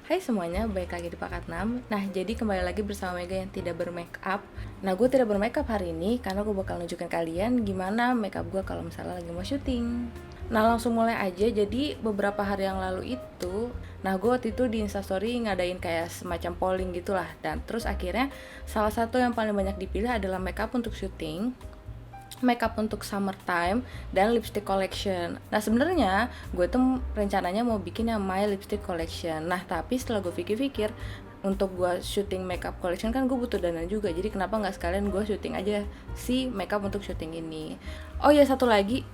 Hai semuanya, balik lagi di Pakat 6. Nah, jadi kembali lagi bersama Mega yang tidak bermake up. Nah, gue tidak bermake up hari ini karena gue bakal nunjukin kalian gimana make up gue kalau misalnya lagi mau syuting. Nah, langsung mulai aja. Jadi beberapa hari yang lalu itu, nah gue waktu itu di Instastory ngadain kayak semacam polling gitulah. Dan terus akhirnya salah satu yang paling banyak dipilih adalah make up untuk syuting, makeup untuk summertime, dan lipstick collection. Nah sebenarnya gue tuh rencananya mau bikin yang my lipstick collection. Nah tapi setelah gue pikir-pikir, untuk gue syuting makeup collection kan gue butuh dana juga. Jadi kenapa nggak sekalian gue syuting aja si makeup untuk syuting ini. Oh ya, satu lagi,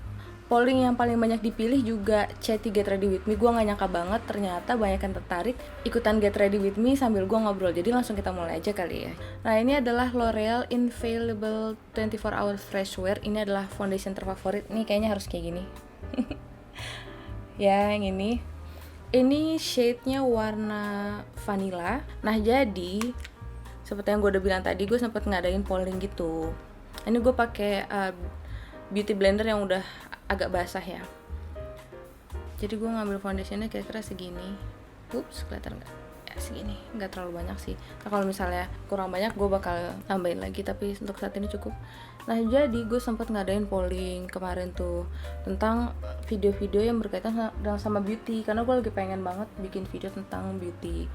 polling yang paling banyak dipilih juga C3 Get Ready With Me. Gue gak nyangka banget ternyata banyak yang tertarik ikutan Get Ready With Me sambil gue ngobrol. Jadi langsung kita mulai aja kali ya. Nah ini adalah L'Oreal Infallible 24 Hour Fresh Wear. Ini adalah foundation terfavorit. Nih kayaknya harus kayak gini. Ya yang ini shade-nya warna vanilla. Nah jadi seperti yang gue udah bilang tadi, gue sempet ngadain polling gitu. Ini gue pakai beauty blender yang udah agak basah ya. Jadi gue ngambil foundationnya kira-kira segini. Ups, kelihatan nggak? Ya segini, nggak terlalu banyak sih. Nah, kalau misalnya kurang banyak gue bakal tambahin lagi, tapi untuk saat ini cukup. Nah jadi gue sempat ngadain polling kemarin tuh tentang video-video yang berkaitan sama beauty, karena gue lagi pengen banget bikin video tentang beauty.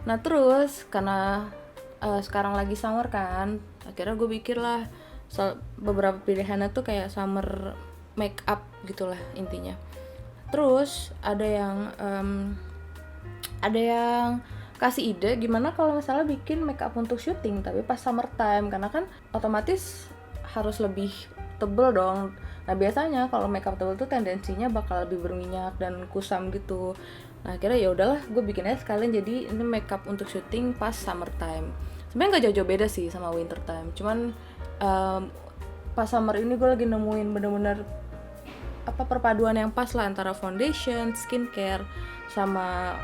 Nah terus karena sekarang lagi summer kan, akhirnya gue pikir lah beberapa pilihannya tuh kayak summer make up gitulah intinya. Terus ada yang kasih ide gimana kalau misalnya bikin make up untuk syuting tapi pas summertime, karena kan otomatis harus lebih tebel dong. Nah biasanya kalau make up tebel tuh tendensinya bakal lebih berminyak dan kusam gitu. Nah akhirnya ya udahlah, gue bikin aja sekalian jadi ini make up untuk syuting pas summertime. Sebenarnya nggak jauh-jauh beda sih sama winter time, cuman pas summer ini gue lagi nemuin bener-bener perpaduan yang pas lah antara foundation, skincare, sama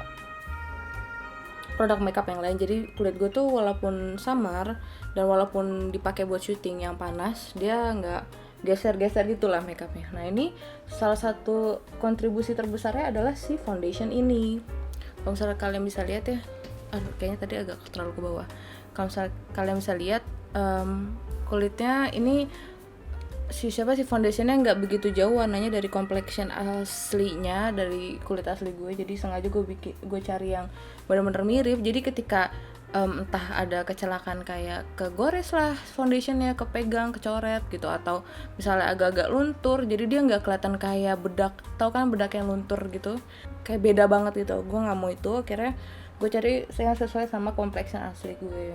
produk makeup yang lain. Jadi kulit gue tuh walaupun summer dan walaupun dipakai buat syuting yang panas, dia nggak geser-geser gitulah makeupnya. Nah ini salah satu kontribusi terbesarnya adalah si foundation ini. Kalau misalnya kalian bisa lihat ya, kayaknya tadi agak terlalu ke bawah. Kalau misalnya kalian bisa lihat kulitnya ini si foundationnya nggak begitu jauh warnanya dari complexion aslinya, dari kulit asli gue. Jadi sengaja gue cari yang benar-benar mirip. Jadi ketika entah ada kecelakaan kayak kegores lah foundationnya, kepegang, kecoret gitu, atau misalnya agak-agak luntur, jadi dia nggak kelihatan kayak bedak. Tau kan bedak yang luntur gitu, kayak beda banget gitu. Gue nggak mau itu, akhirnya gue cari yang sesuai sama complexion asli gue.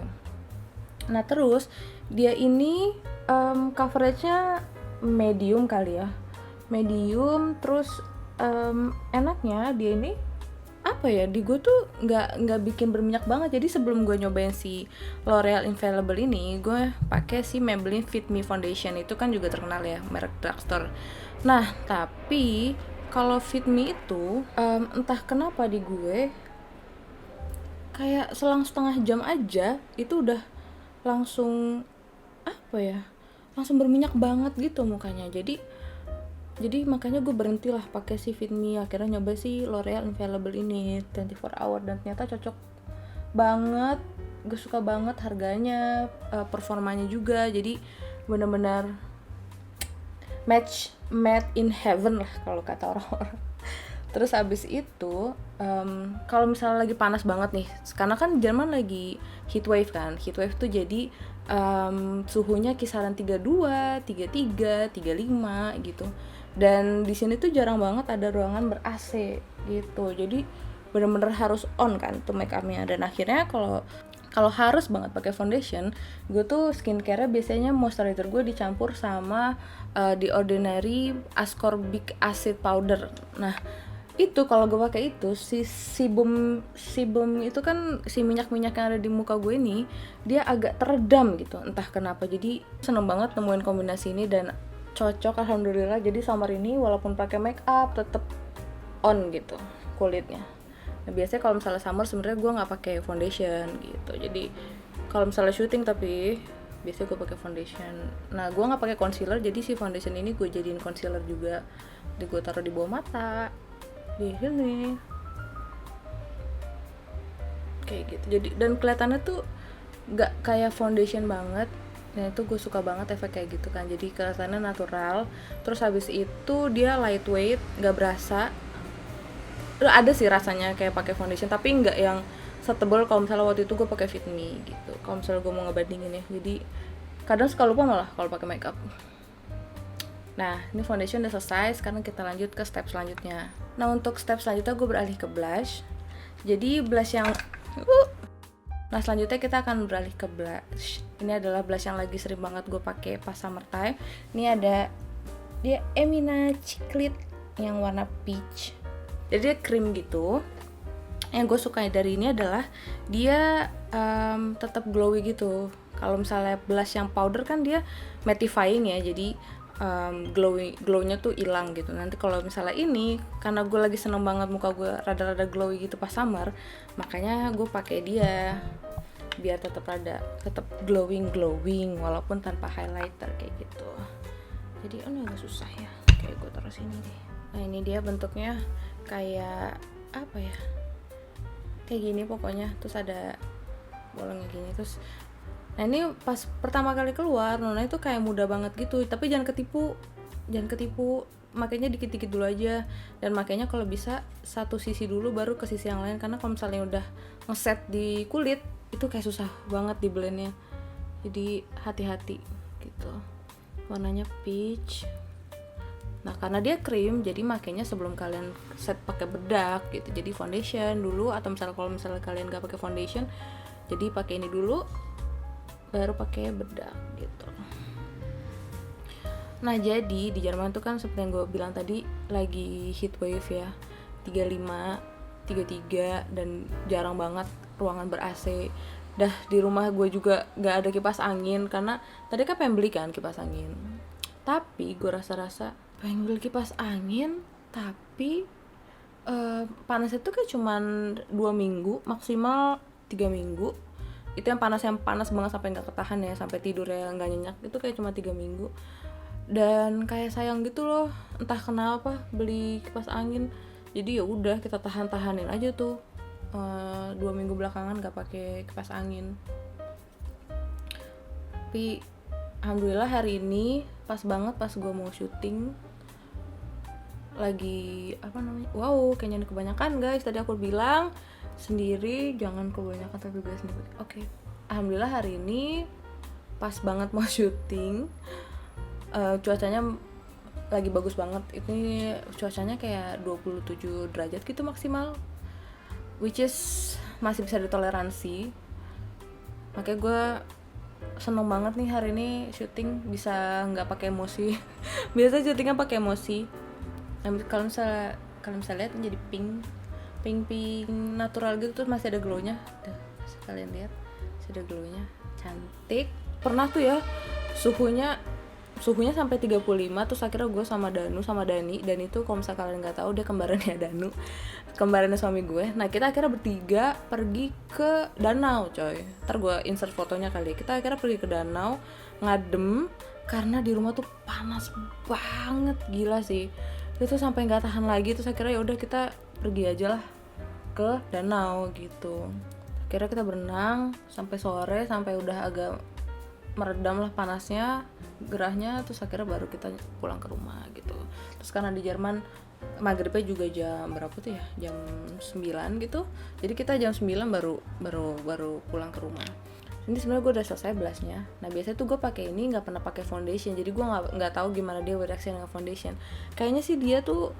Nah terus dia ini coveragenya medium kali ya, medium. Terus enaknya dia ini di gue tuh nggak bikin berminyak banget. Jadi sebelum gue nyobain si L'Oreal Infallible ini, gue pakai si Maybelline Fit Me Foundation. Itu kan juga terkenal ya, merek drugstore. Nah tapi kalau Fit Me itu entah kenapa di gue kayak selang setengah jam aja itu udah langsung langsung berminyak banget gitu mukanya. Jadi makanya gue berhentilah pakai si Fit Me, akhirnya nyoba si L'Oreal Infallible ini 24 hour, dan ternyata cocok banget. Gue suka banget harganya, performanya juga, jadi benar-benar made in heaven lah kalau kata orang-orang. Terus abis itu kalau misalnya lagi panas banget nih, karena kan Jerman lagi heatwave kan. Heatwave tuh jadi suhunya kisaran 32, 33, 35 gitu. Dan di sini tuh jarang banget ada ruangan ber-AC gitu. Jadi bener-bener harus on kan tuh make upnya. Dan akhirnya kalau harus banget pakai foundation, gue tuh skincare biasanya moisturizer gue dicampur sama The Ordinary Ascorbic Acid Powder. Nah itu kalau gue pakai itu si sebum itu kan, si minyak-minyak yang ada di muka gue ini, dia agak teredam gitu entah kenapa. Jadi seneng banget nemuin kombinasi ini dan cocok alhamdulillah. Jadi summer ini walaupun pakai make up tetap on gitu kulitnya. Nah biasanya kalau misalnya summer sebenarnya gue nggak pakai foundation gitu. Jadi kalau misalnya syuting tapi biasanya gue pakai foundation. Nah gue nggak pakai concealer, jadi si foundation ini gue jadiin concealer juga. Jadi gue taruh di bawah mata, di sini. kayak gitu. Jadi dan kelihatannya tuh nggak kayak foundation banget. Nah itu gue suka banget efek kayak gitu kan, jadi kelihatannya natural. Terus habis itu dia lightweight, nggak berasa. Ada sih rasanya kayak pakai foundation, tapi nggak yang setebal kalau misalnya waktu itu gue pakai Fit Me gitu. Kalau misalnya gue mau ngebandingin ya, jadi kadang suka lupa malah kalau pakai makeup. Nah ini foundation udah selesai, sekarang kita lanjut ke step selanjutnya. Nah untuk step selanjutnya gue beralih ke blush. Jadi blush yang Nah selanjutnya kita akan beralih ke blush. Ini adalah blush yang lagi sering banget gue pakai pas summertime. Ini ada dia Emina Chiclet yang warna peach. Jadi dia cream gitu. Yang gue suka dari ini adalah dia tetap glowy gitu. Kalau misalnya blush yang powder kan dia mattifying ya, jadi glownya tuh hilang gitu. Nanti kalau misalnya ini, karena gue lagi seneng banget muka gue rada-rada glowy gitu pas summer, makanya gue pakai dia biar tetap glowing walaupun tanpa highlighter kayak gitu. Jadi ini agak susah ya, kayak gue taruh sini deh. Nah ini dia bentuknya kayak apa ya, kayak gini pokoknya. Terus ada bolongnya gini. Terus nah ini pas pertama kali keluar Nona itu kayak mudah banget gitu, tapi jangan ketipu, makanya dikit-dikit dulu aja. Dan makanya kalau bisa satu sisi dulu baru ke sisi yang lain, karena kalau misalnya udah ngeset di kulit itu kayak susah banget di blendnya. Jadi hati-hati gitu. Warnanya peach. Nah karena dia cream, jadi makanya sebelum kalian set pakai bedak gitu, jadi foundation dulu, atau misalnya kalau misalnya kalian gak pakai foundation, jadi pakai ini dulu baru pakai bedak gitu. Nah jadi di Jerman tuh kan seperti yang gue bilang tadi lagi heat wave ya, 35, 33, dan jarang banget ruangan ber-AC. Dah di rumah gue juga gak ada kipas angin, karena tadi kan pengen beli kan kipas angin, tapi gue rasa pengen beli kipas angin tapi panasnya tuh kayak cuman 2 minggu, maksimal 3 minggu. Itu yang panas banget sampai nggak ketahan ya, sampai tidurnya nggak nyenyak, itu kayak cuma 3 minggu. Dan kayak sayang gitu loh, entah kenapa beli kipas angin. Jadi ya udah kita tahanin aja tuh 2 minggu belakangan nggak pakai kipas angin. Tapi alhamdulillah hari ini pas banget pas gue mau syuting lagi wow kayaknya kebanyakan guys. Tadi aku bilang sendiri jangan kebanyakan, tapi gue sendiri. Oke. Alhamdulillah hari ini pas banget mau syuting, cuacanya lagi bagus banget. Ini cuacanya kayak 27 derajat gitu maksimal, which is masih bisa ditoleransi. Makanya gue seneng banget nih hari ini syuting bisa nggak pakai emosi. Biasa syutingnya pakai emosi. Kalau misalnya kalian bisa lihat jadi pink natural gitu, terus masih ada glownya. Tuh, kalian lihat masih ada glownya, cantik. Pernah tuh ya suhunya sampai 35, terus akhirnya gue sama Dani, dan itu kalau misalnya kalian nggak tahu dia kembarannya Danu, kembarannya suami gue. Nah kita akhirnya bertiga pergi ke danau coy, ntar gue insert fotonya kali. Kita akhirnya pergi ke danau ngadem, karena di rumah tuh panas banget, gila sih itu sampai nggak tahan lagi. Terus akhirnya ya udah kita pergi aja lah ke danau gitu. Akhirnya kita berenang sampai sore, sampai udah agak meredam lah panasnya, gerahnya. Terus akhirnya baru kita pulang ke rumah gitu. Terus karena di Jerman maghribnya juga jam berapa tuh ya, jam 9 gitu, jadi kita jam 9 baru pulang ke rumah. Ini sebenarnya gue udah selesai blushnya. Nah biasanya tuh gue pakai ini, nggak pernah pakai foundation, jadi gue nggak tahu gimana dia bereaksi dengan foundation. Kayaknya sih dia tuh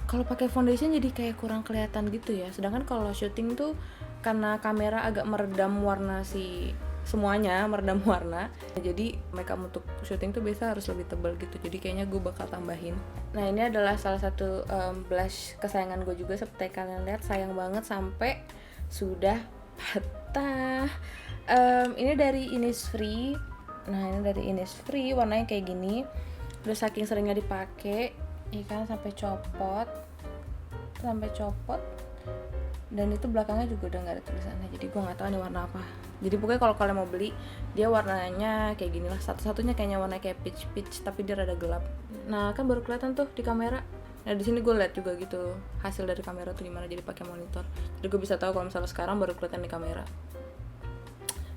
kalau pakai foundation jadi kayak kurang kelihatan gitu ya. Sedangkan kalau syuting tuh karena kamera agak meredam warna semuanya meredam warna, jadi makeup untuk syuting tuh biasa harus lebih tebal gitu. Jadi kayaknya gue bakal tambahin. Nah ini adalah salah satu blush kesayangan gue juga. Seperti kalian lihat, sayang banget sampai sudah patah. Ini dari Innisfree. Nah ini dari Innisfree, warnanya kayak gini. Udah saking seringnya dipakai, ikan sampai copot, dan itu belakangnya juga udah nggak ada tulisannya. Jadi gue nggak tahu nih warna apa. Jadi pokoknya kalau kalian mau beli, dia warnanya kayak gini lah. Satu-satunya kayaknya warna kayak peach, tapi dia rada gelap. Nah kan baru kelihatan tuh di kamera. Nah di sini gue lihat juga gitu hasil dari kamera tuh gimana, jadi pakai monitor. Jadi gue bisa tahu kalau misalnya sekarang baru kelihatan di kamera.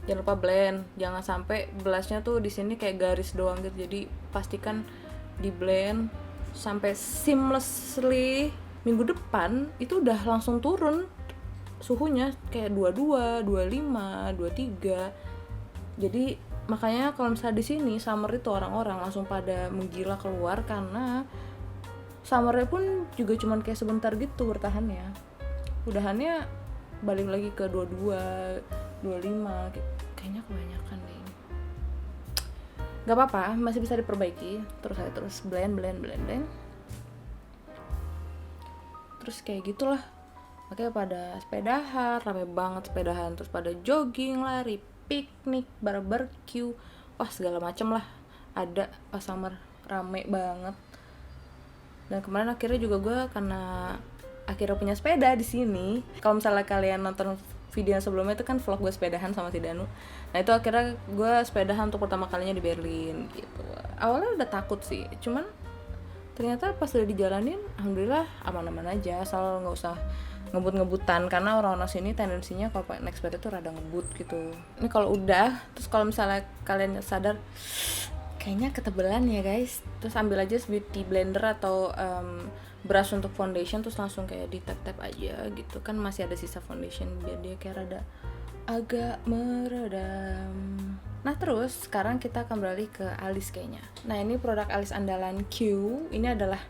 Jangan lupa blend, jangan sampai blushnya tuh di sini kayak garis doang gitu. Jadi pastikan di blend sampai seamlessly. Minggu depan itu udah langsung turun suhunya kayak 22, 25, 23. Jadi makanya kalau misalnya di sini summer itu orang-orang langsung pada menggila keluar, karena summernya pun juga cuman kayak sebentar gitu bertahannya. Udahannya balik lagi ke 22, 25, kayaknya kebanyakan deh ini. Gak apa-apa, masih bisa diperbaiki. Terus blend. Terus kayak gitulah. Makanya pada sepedahan, rame banget sepedahan. Terus pada jogging, lari, piknik, barbecue, wah segala macem lah ada pas summer, rame banget. Dan kemarin akhirnya juga gue karena akhirnya punya sepeda di sini. Kalau misalnya kalian nonton video yang sebelumnya itu kan vlog gue sepedahan sama si Danu. Nah itu akhirnya gue sepedahan untuk pertama kalinya di Berlin gitu. Awalnya udah takut sih, cuman ternyata pas udah dijalanin alhamdulillah aman-aman aja, asal nggak usah ngebut-ngebutan, karena orang-orang sini tendensinya kalau naik sepeda tuh rada ngebut gitu. Ini kalau udah, terus kalau misalnya kalian sadar kayaknya ketebelan ya guys, terus ambil aja beauty blender atau brush untuk foundation, terus langsung kayak di tap aja gitu, kan masih ada sisa foundation biar dia kayak rada agak meredam. Nah terus sekarang kita akan beralih ke alis kayaknya. Nah ini produk alis andalan Q, ini adalah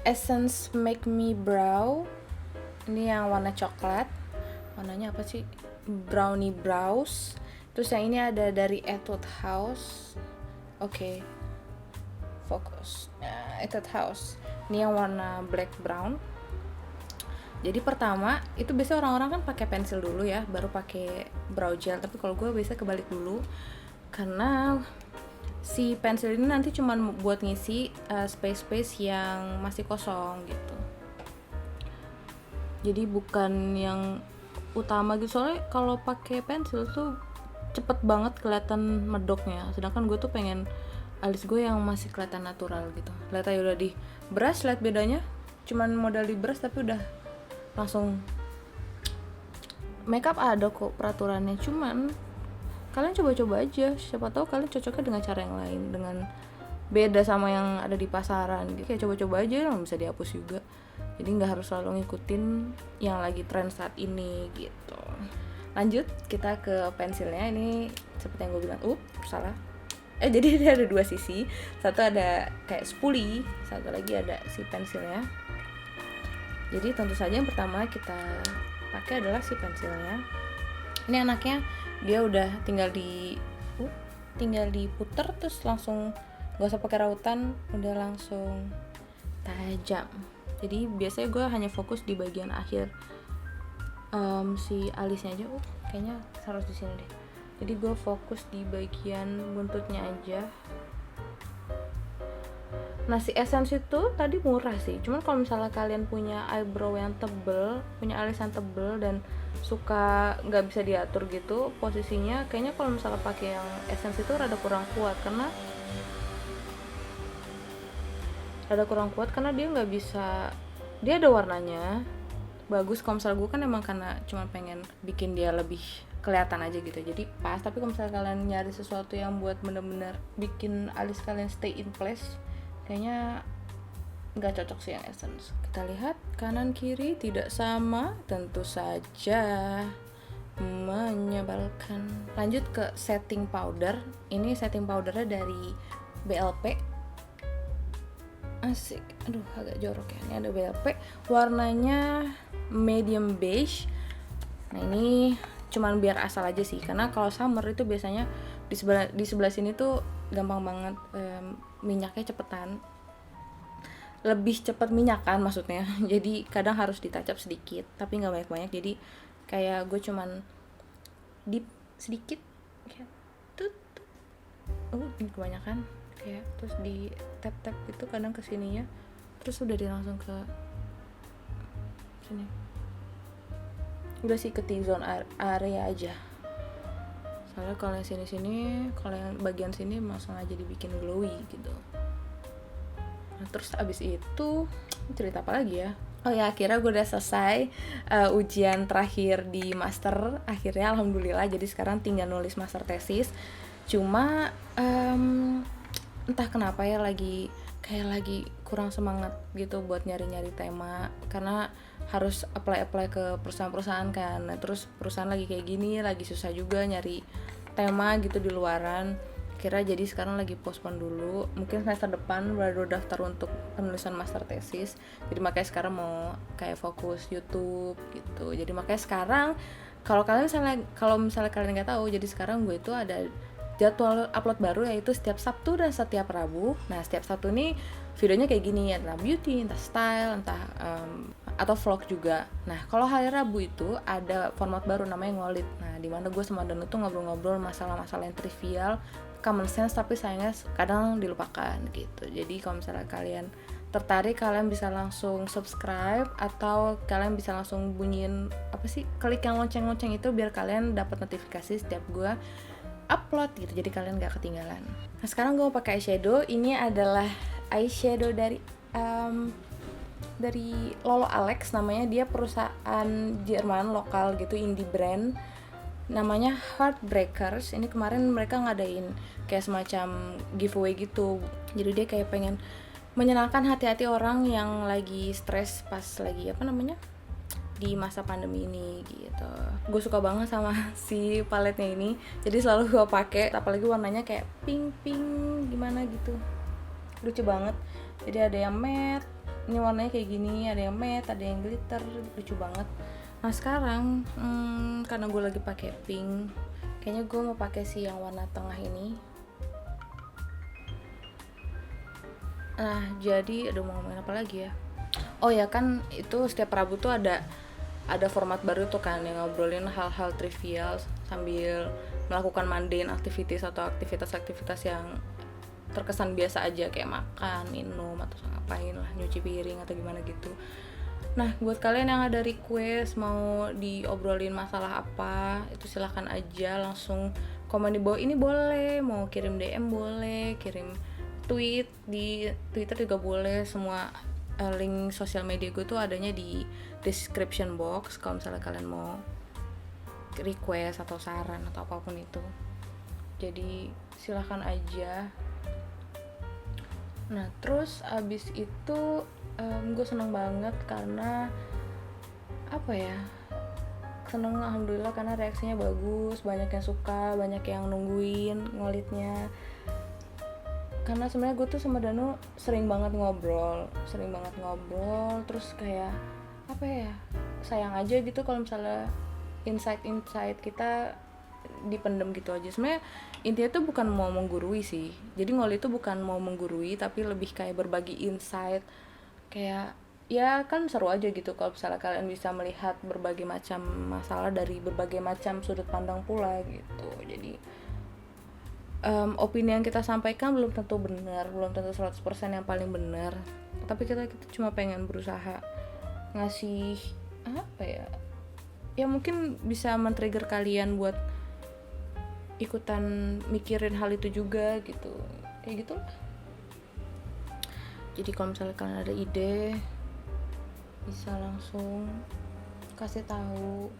Essence Make Me Brow. Ini yang warna coklat, warnanya apa sih, brownie brows. Terus yang ini ada dari Etude House. Oke, fokus. Nah, Etude House. Ini yang warna black brown. Jadi pertama itu biasanya orang-orang kan pakai pensil dulu ya, baru pakai brow gel. Tapi kalau gue biasanya kebalik dulu, karena si pensil ini nanti cuma buat ngisi space yang masih kosong gitu. Jadi bukan yang utama gitu, soalnya kalau pakai pensil tuh cepet banget kelihatan medoknya. Sedangkan gue tuh pengen alis gue yang masih kelihatan natural gitu. Lihat aja udah di brush, lihat bedanya. Cuman modal di brush tapi udah langsung. Makeup ada kok peraturannya, cuman kalian coba-coba aja, siapa tahu kalian cocoknya dengan cara yang lain, dengan beda sama yang ada di pasaran gitu. Kayak coba-coba aja, yang bisa dihapus juga. Jadi nggak harus selalu ngikutin yang lagi tren saat ini gitu. Lanjut kita ke pensilnya. Ini seperti yang gue bilang, salah. Jadi dia ada dua sisi, satu ada kayak spoolie, satu lagi ada si pensilnya. Jadi tentu saja yang pertama kita pakai adalah si pensilnya. Ini anaknya dia udah tinggal diputer terus langsung, gak usah pakai rautan, udah langsung tajam. Jadi biasanya gue hanya fokus di bagian akhir si alisnya aja. Kayaknya harus di sini deh. Jadi gue fokus di bagian buntutnya aja. Nah si Essence itu tadi murah sih, cuman kalau misalnya kalian punya eyebrow yang tebel, punya alis yang tebel dan suka nggak bisa diatur gitu posisinya, kayaknya kalau misalnya pakai yang Essence itu rada kurang kuat, karena dia nggak bisa, dia ada warnanya bagus. Kalau misalnya gue kan emang karena cuma pengen bikin dia lebih kelihatan aja gitu, jadi pas. Tapi kalau misalnya kalian nyari sesuatu yang buat bener-bener bikin alis kalian stay in place, kayaknya nggak cocok sih yang Essence. Kita lihat kanan kiri tidak sama, tentu saja menyebalkan. Lanjut ke setting powder. Ini setting powdernya dari BLP. Asik, aduh agak jorok ya. Ini ada BLP, warnanya medium beige. Nah ini cuman biar asal aja sih, karena kalau summer itu biasanya di sebelah sini tuh gampang banget minyaknya cepetan, lebih cepat minyakan maksudnya. Jadi kadang harus ditacap sedikit, tapi nggak banyak-banyak. Jadi kayak gue cuman dip sedikit kayak tut. Ini kebanyakan kayak, terus di tap gitu kadang kesininya, terus udah langsung ke sini. Udah sih ke T-zone area aja. Soalnya kalau yang sini-sini, kalau yang bagian sini langsung aja dibikin glowy gitu. Terus abis itu cerita apa lagi ya? Oh ya, akhirnya gue udah selesai ujian terakhir di master. Akhirnya alhamdulillah, jadi sekarang tinggal nulis master tesis. Cuma entah kenapa ya lagi kurang semangat gitu buat nyari-nyari tema, karena harus apply ke perusahaan-perusahaan kan. Nah, terus perusahaan lagi kayak gini, lagi susah juga nyari tema gitu di luaran. Jadi sekarang lagi postpone dulu, mungkin semester depan baru daftar untuk penulisan master tesis. Jadi makanya sekarang mau kayak fokus YouTube gitu. Jadi makanya sekarang kalau misalnya kalian nggak tahu, jadi sekarang gue itu ada jadwal upload baru, yaitu setiap Sabtu dan setiap Rabu. Nah, setiap Sabtu nih videonya kayak gini, entah beauty, entah style, entah atau vlog juga. Nah, kalau hari Rabu itu ada format baru namanya Ngolit. Nah, dimana gue sama Danu tuh ngobrol-ngobrol masalah-masalah yang trivial, common sense, tapi sayangnya kadang dilupakan gitu. Jadi kalau misalnya kalian tertarik, kalian bisa langsung subscribe, atau kalian bisa langsung bunyiin klik yang lonceng-lonceng itu biar kalian dapat notifikasi setiap gue upload gitu, jadi kalian gak ketinggalan. Nah, sekarang gue mau pakai eyeshadow. Ini adalah eyeshadow dari Lolo Alex namanya. Dia perusahaan Jerman lokal gitu, indie brand, namanya Heartbreakers. Ini kemarin mereka ngadain kayak semacam giveaway gitu, jadi dia kayak pengen menyenangkan hati-hati orang yang lagi stres pas lagi di masa pandemi ini gitu. Gue suka banget sama si paletnya ini, jadi selalu gue pakai, apalagi warnanya kayak pink gimana gitu, lucu banget. Jadi ada yang matte, ini warnanya kayak gini, ada yang matte, ada yang glitter, lucu banget. Nah, sekarang karena gue lagi pakai pink, kayaknya gue mau pakai si yang warna tengah ini. Nah, jadi mau ngomongin apa lagi ya? Oh ya, kan itu setiap Rabu tuh ada format baru tuh kan, yang ngobrolin hal-hal trivial sambil melakukan mundane activities atau aktivitas-aktivitas yang terkesan biasa aja, kayak makan, minum, atau ngapain lah, nyuci piring atau gimana gitu. Nah, buat kalian yang ada request mau diobrolin masalah apa, itu silahkan aja langsung komen di bawah ini, boleh, mau kirim DM boleh, kirim tweet di Twitter juga boleh. Semua link sosial media gue tuh adanya di description box kalau misalnya kalian mau request atau saran atau apapun itu. Jadi silahkan aja. Nah, terus abis itu gue seneng banget karena seneng alhamdulillah karena reaksinya bagus, banyak yang suka, banyak yang nungguin ngolitnya. Karena sebenarnya gue tuh sama Danu sering banget ngobrol, terus kayak sayang aja gitu kalau misalnya insight kita dipendem gitu aja. Sebenarnya intinya tuh bukan mau menggurui sih, jadi ngolit itu bukan mau menggurui, tapi lebih kayak berbagi insight. Kayak ya kan seru aja gitu kalau misalnya kalian bisa melihat berbagai macam masalah dari berbagai macam sudut pandang pula gitu. Jadi opini yang kita sampaikan belum tentu benar, belum tentu 100% yang paling benar, tapi kita cuma pengen berusaha ngasih ya mungkin bisa men-trigger kalian buat ikutan mikirin hal itu juga gitu, kayak gitu lah. Jadi kalau misalnya kalian ada ide bisa langsung kasih tahu.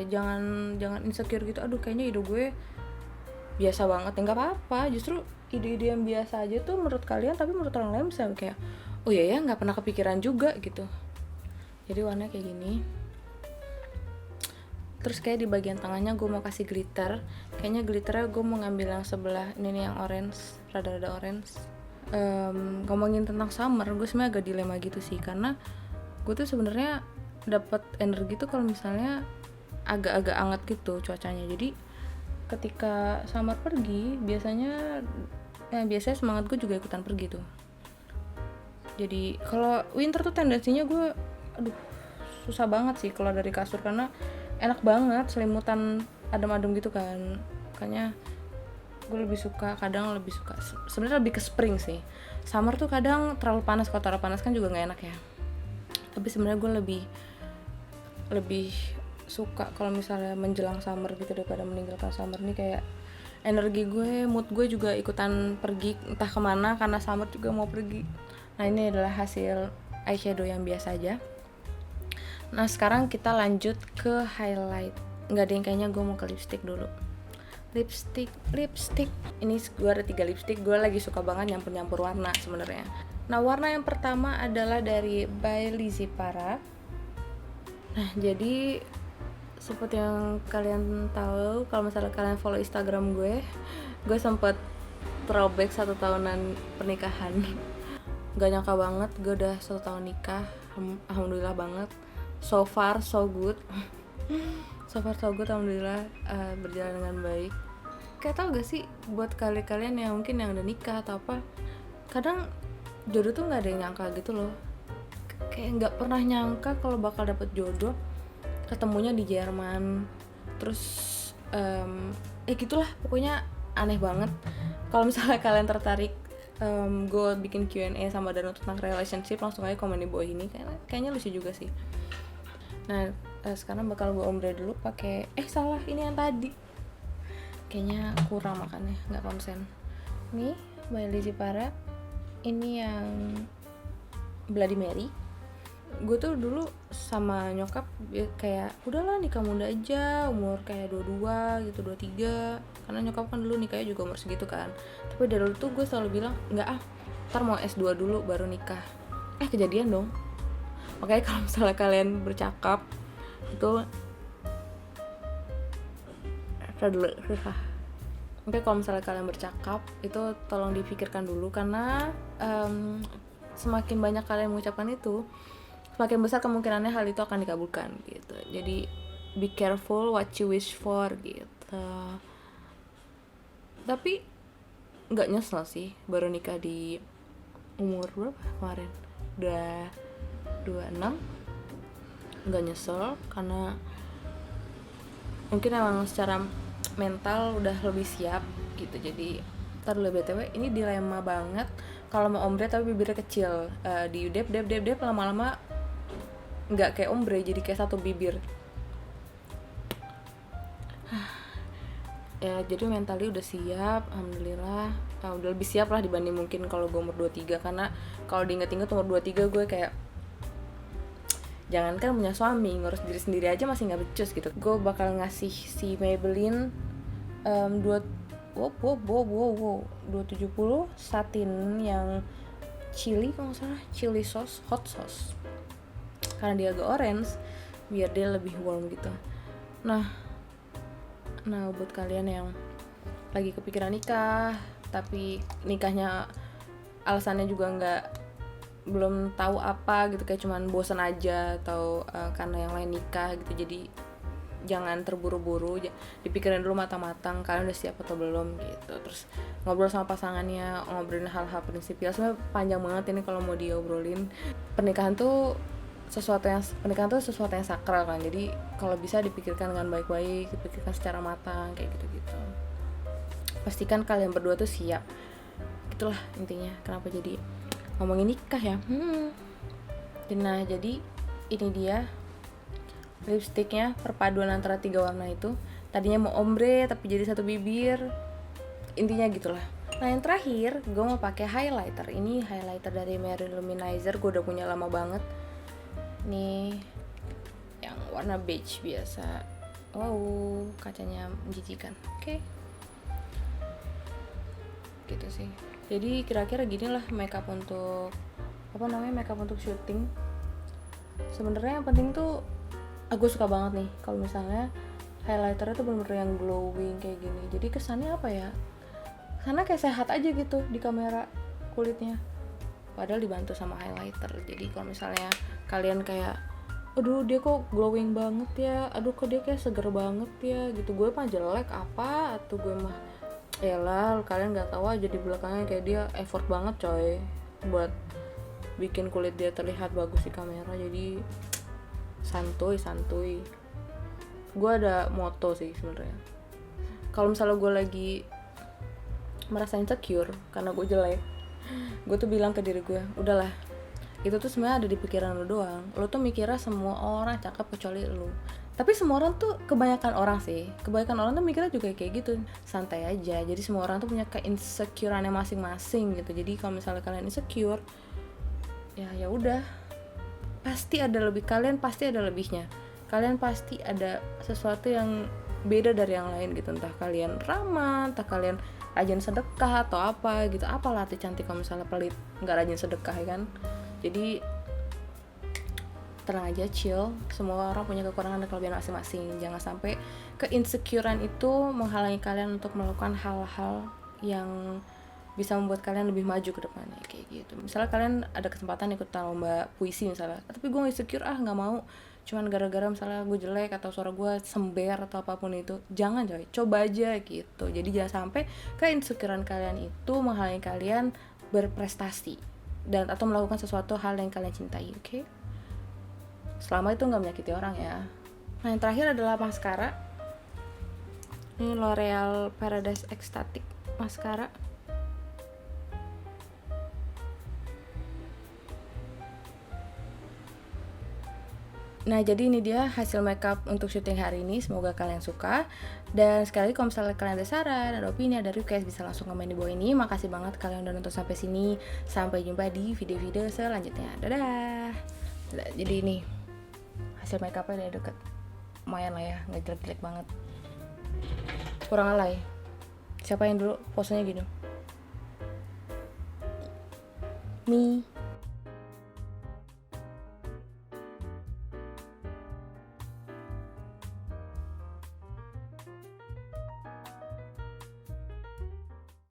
Jangan insecure gitu, aduh kayaknya ide gue biasa banget. Nggak apa-apa, justru ide-ide yang biasa aja tuh menurut kalian, tapi menurut orang lain bisa kayak oh iya ya, nggak pernah kepikiran juga gitu. Jadi warnanya kayak gini. Terus kayak di bagian tengahnya gue mau kasih glitter. Kayaknya glitternya gue mau ngambil yang sebelah ini nih, yang orange, rada-rada orange. Ngomongin tentang summer, gue sebenarnya agak dilema gitu sih, karena gue tuh sebenarnya dapat energi tuh kalau misalnya agak-agak hangat gitu cuacanya. Jadi ketika summer pergi, biasanya semangat gue juga ikutan pergi tuh. Jadi kalau winter tuh tendensinya gue susah banget sih keluar dari kasur, karena enak banget selimutan adem-adem gitu kan. Makanya gue kadang lebih suka sebenarnya lebih ke spring sih. Summer tuh kadang terlalu panas, kalau terlalu panas kan juga nggak enak ya. Tapi sebenarnya gue lebih suka kalau misalnya menjelang summer gitu daripada meninggalkan summer. Nih kayak energi gue, mood gue juga ikutan pergi entah kemana, karena summer juga mau pergi. Nah ini adalah hasil eyeshadow yang biasa aja. Nah sekarang kita lanjut ke highlight. Nggak ada yang kayaknya gue mau ke lipstick dulu. Lipstick ini gue ada 3 lipstick. Gue lagi suka banget nyampur warna sebenarnya. Nah warna yang pertama adalah dari by Lizzy Para. Nah jadi seperti yang kalian tahu, kalau misalnya kalian follow Instagram gue sempet throwback 1 tahunan pernikahan. Gak nyangka banget gue udah 1 tahun nikah. Alhamdulillah banget. So far so good. Alhamdulillah, berjalan dengan baik. Kayak tau gak sih buat kalian yang mungkin yang udah nikah atau apa, kadang jodoh tuh nggak ada yang nyangka gitu loh. Kayak nggak pernah nyangka kalau bakal dapet jodoh, ketemunya di Jerman. Terus gitulah, pokoknya aneh banget. Kalau misalnya kalian tertarik, gue bikin Q&A sama Danu tentang relationship, langsung aja komen di bawah ini. Kayaknya lucu juga sih. Nah sekarang bakal gue ombre dulu pakai salah, ini yang tadi kayaknya kurang makannya, nggak konsen. Nih by Lizzy Para, ini yang Bloody Mary. Gue tuh dulu sama nyokap kayak udahlah nikah muda aja, umur kayak 22 gitu, 23, karena nyokap kan dulu nikahnya juga umur segitu kan. Tapi dari dulu tuh gue selalu bilang nggak ntar mau S2 dulu baru nikah. Kejadian dong. Makanya kalau misalnya kalian bercakap itu Oke, kalau misalnya kalian bercakap itu tolong dipikirkan dulu, karena semakin banyak kalian mengucapkan itu, semakin besar kemungkinannya hal itu akan dikabulkan gitu. Jadi be careful what you wish for gitu. Tapi nggak nyesel sih baru nikah di umur berapa kemarin, udah 26. Nggak nyesel karena mungkin emang secara mental udah lebih siap gitu. Jadi ntar dulu BTW, ini dilema banget kalau mau ombre tapi bibirnya kecil. Di dep lama-lama nggak kayak ombre, jadi kayak satu bibir. Ya jadi mentally udah siap, alhamdulillah. Udah lebih siap lah dibanding mungkin kalau gue umur 23. Karena kalau diinget-inget umur 23 gue kayak, jangankan punya suami, ngurus diri sendiri aja masih nggak becus gitu. Gue bakal ngasih si Maybelline 270 satin yang chili, kalau nggak salah chili sauce, hot sauce, karena dia agak orange biar dia lebih warm gitu. Nah buat kalian yang lagi kepikiran nikah tapi nikahnya alasannya juga belum tahu apa gitu, kayak cuman bosan aja atau karena yang lain nikah gitu, jadi jangan terburu-buru, dipikirin dulu matang-matang kalian udah siap atau belum gitu. Terus ngobrol sama pasangannya, ngobrolin hal-hal prinsipil. Sebenarnya panjang banget ini kalau mau diobrolin. Pernikahan tuh sesuatu yang sakral kan, jadi kalau bisa dipikirkan dengan baik-baik, dipikirkan secara matang kayak gitu-gitu. Pastikan kalian berdua tuh siap. Itulah intinya kenapa jadi ngomongin nikah ya. Nah jadi ini dia lipstiknya, perpaduan antara 3 warna itu. Tadinya mau ombre tapi jadi satu bibir, intinya gitulah. Nah yang terakhir gue mau pakai highlighter. Ini highlighter dari Maybelline Luminizer, gue udah punya lama banget. Nih yang warna beige biasa. Wow, kacanya menjijikan. Oke. Gitu sih. Jadi kira-kira gini lah makeup untuk makeup untuk syuting. Sebenarnya yang penting tuh, aku suka banget nih kalau misalnya highlighternya tuh bener-bener yang glowing kayak gini. Jadi kesannya apa ya? Kesannya kayak sehat aja gitu di kamera kulitnya. Padahal dibantu sama highlighter. Jadi kalau misalnya kalian kayak, aduh dia kok glowing banget ya, aduh kok dia kayak seger banget ya gitu, gue mah jelek apa, atau gue mah elah, kalian nggak tahu aja di belakangnya kayak dia effort banget coy buat bikin kulit dia terlihat bagus di kamera. Jadi santuy. Gue ada moto sih sebenarnya. Kalau misalnya gue lagi merasa insecure karena gue jelek, gue tuh bilang ke diri gue, udahlah, itu tuh sebenarnya ada di pikiran lo doang. Lo tuh mikirnya semua orang cakep kecuali lo. Tapi semua orang tuh, kebanyakan orang tuh mikirnya juga kayak gitu, santai aja. Jadi semua orang tuh punya keinsecureannya masing-masing gitu. Jadi kalau misalnya kalian insecure, ya udah, pasti ada lebih, kalian pasti ada lebihnya, kalian pasti ada sesuatu yang beda dari yang lain gitu, entah kalian ramah, entah kalian rajin sedekah atau apa gitu. Apalah arti cantik kalau misalnya pelit nggak rajin sedekah, ya kan? Jadi tenang aja, chill, semua orang punya kekurangan dan kelebihan masing-masing. Jangan sampai keinsecurean itu menghalangi kalian untuk melakukan hal-hal yang bisa membuat kalian lebih maju ke depannya, kayak gitu. Misalnya kalian ada kesempatan ikut lomba puisi misalnya, tapi gue insecure, nggak mau, cuman gara-gara misalnya gue jelek atau suara gue sember atau apapun itu. Jangan coy, coba aja gitu. Jadi jangan sampai keinsecurean kalian itu menghalangi kalian berprestasi dan atau melakukan sesuatu hal yang kalian cintai, oke? Selama itu nggak menyakiti orang ya. Nah, yang terakhir adalah maskara. Ini L'Oreal Paradise Extatic Mascara. Nah, jadi ini dia hasil makeup untuk syuting hari ini. Semoga kalian suka. Dan sekali kalau misalnya kalian ada saran, ada opini, ada request, bisa langsung komen di bawah ini. Makasih banget kalian udah nonton sampai sini. Sampai jumpa di video-video selanjutnya. Dadah. Jadi ini hasil makeupnya udah deket. Lumayan lah ya, nggak jelek-jelek banget. Kurang alay. Siapa yang dulu posenya gini? Me.